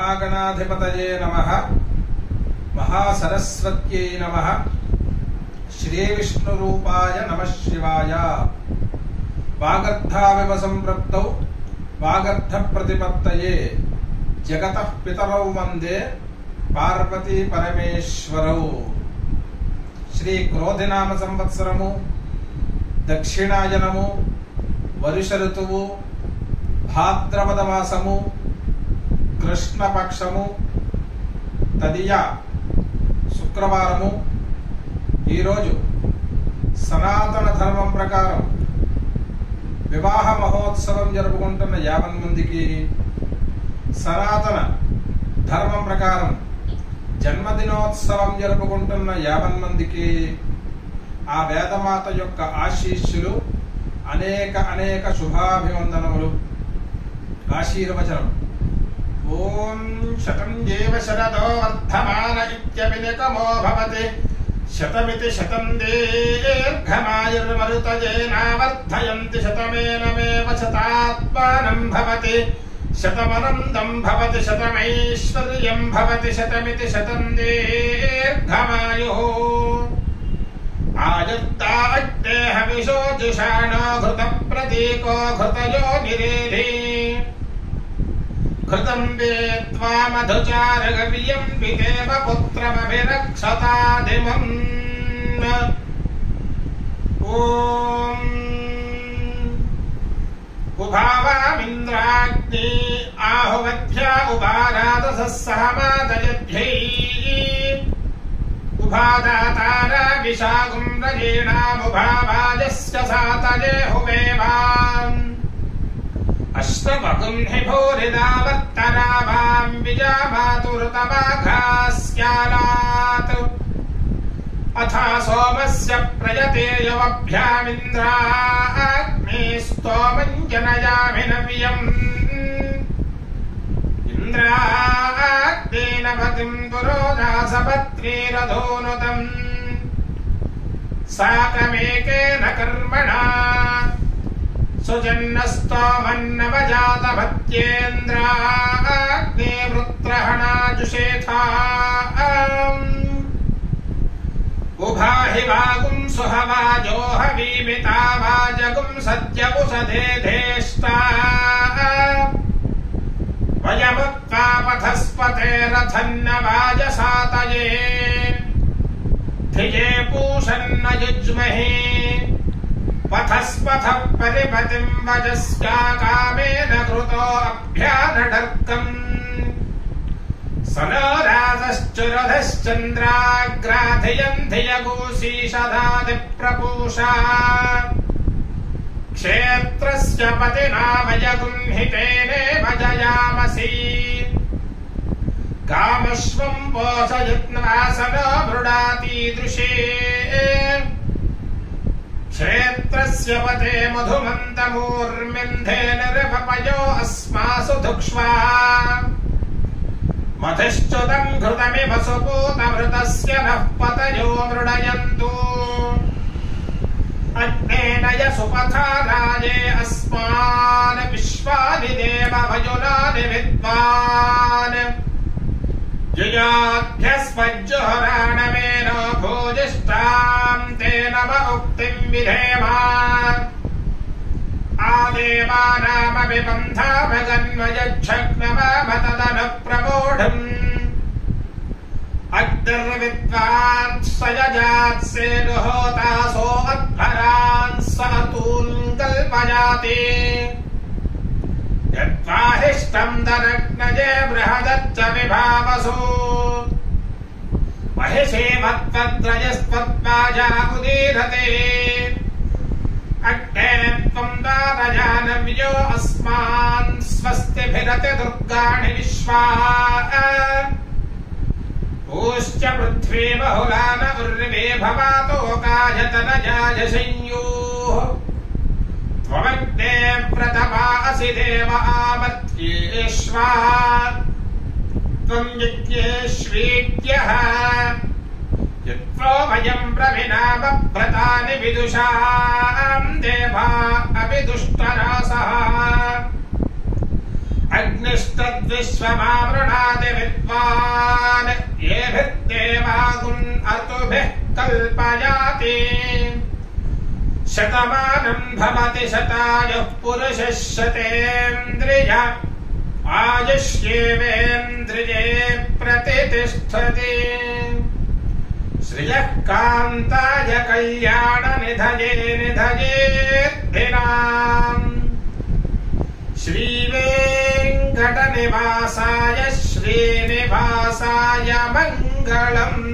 महागणाधिपतये नमः। महासरस्वत्यै नमः। श्रीविष्णुरूपाय नमः शिवाय। वागर्धाविव सम्पृक्तौ वागर्धप्रतिपत्तये जगतः पितरौ वन्दे पार्वती परमेश्वरौ। श्री क्रोधिनाम संवत्सरमु दक्षिणायनमु वर्ष ऋतुवु भाद्रपद मासमु कृष्णपक्षमु तदिया శుక్రవారము। ఈరోజు సనాతన ధర్మం ప్రకారం వివాహ మహోత్సవం జరుపుకుంటున్న 50 మందికి, సనాతన ధర్మం ప్రకారం జన్మదినోత్సవం జరుపుకుంటున్న 50 మందికి ఆ వేదమాత యొక్క ఆశీస్సులు, అనేక అనేక శుభాభివందనములు, ఆశీర్వచనం। ఓం శతం జీవ శరదో వర్ధమాన ఇత్యభినకమో భవతి శతమితి శతం దీర్ఘమాయుర్మరుతజేనావర్ధయంతి శతమేనమేవ శతాత్మానం భవతి శతమనందం భవతి శతమైశ్వర్యం భవతి శతమితి శతం దీర్ఘమాయుః। ఆయుర్దాగ్నేహ విశోజిషాణో ఘృత ప్రతీకో ఘృతయో నిరేధి ఘృతం వేత్వా మధుచారగవ్యం విదేవ పుత్రమభిరక్షతాదిమం। ఓం ఉభావామింద్రాగ్ని ఆహువధ్యా ఉభారాదసః సహమాదయధ్యై ఉభాదాతారా విశాఖం రజేణాముభావాజస్య సాతజే హువేవాం అష్టవగుం హి భూరిదావర్తరావాం విజామాతురుతమాఘాస్యాలాత్ అథా సోమస్య ప్రయతేయవభ్యామింద్రాగ్నే స్తోమం జనయామి నవ్యం ఇంద్రాగ్నేన పతిం పురోజాసపత్రీరధోనుతం సాకమేకేన కర్మణా సుజన్నస్తోమన్నవజాతభత్యేంద్రాగ్నే వృత్రహణాజుషేథా ఉభాహి వాగుం సుహవాజోహవీమితా వాజగుం సత్యపుసధేధేష్టా వయముత్వాపథస్పతేరథన్నవాజసాతయే ధిజే పూషన్న యుజ్మహే పథస్పథ పరిపతిం వజస్కాకామేన కృతో అభ్యానఢర్కం సనో రాజశ్చురధశ్చంద్రాగ్రాధియం ధియగూషీషధాది ప్రపూషా క్షేత్రస్య పతినా వయగుం హితేనే భజయామసి కామశ్వం పోషయత్నవాసనో మృడాతీదృశే క్షేత్రస్య పతే మధుమంతమూర్మింధేన రిపపయో అస్మాసు ధుక్ష్వా మధిశ్చుతం ఘృతమివ సుపూతమృతస్య నః పతయో మృడయంతు అగ్నేన యసుపథా రాజే అస్మాన్ విశ్వాని దేవ భజునాని విద్వాన్ జయాధ్యస్వజ్జుహరాణమేనో భోజిష్టాం తే నమ ఉక్తిం విధేమ ఆదేవానామపి పంథామగన్వయక్షగ్నమామతదను ప్రమోఢం అగ్నిర్విద్వాన్ సయజాత్సేనుహోతాసో అధ్వరాన్ సతూన్ కల్పయాతి యద్వాహిష్టం దరగ్నజే బృహదచ్చ విభావసు మహిషేమత్వద్రజస్త్వద్వాజా ఉదీరతే అగ్నే త్వం దారజానవ్యో అస్మాన్ స్వస్తిభిరతి దుర్గాణి విశ్వా ఊశ్చ పృథ్వీ బహుళాన ఉర్వే భవాతోకాయతనజాయ సంయూః త్వమగ్నే ప్రతపాసి దేవ ఆమత్యేష్వా త్వం యజ్ఞేష్వీడ్యః యత్రో వయం ప్రవినామ వ్రతాని విదుషాం దేవా అవిదుష్టరాసః अग्निस्तद्विश्वमावृणाति विद्वान् येभिर्देवागुन् अतुभिः कल्पयाति शतमानं भवति शतायुः पुरुषः शतेन्द्रिय आयुष्येवेन्द्रिये प्रतिष्ठति श्रियः कान्ताय कल्याणनिधये निधयेद्धिनाम् श्रीवेङ्कटनिवासाय श्रीनिवासाय मङ्गलम्।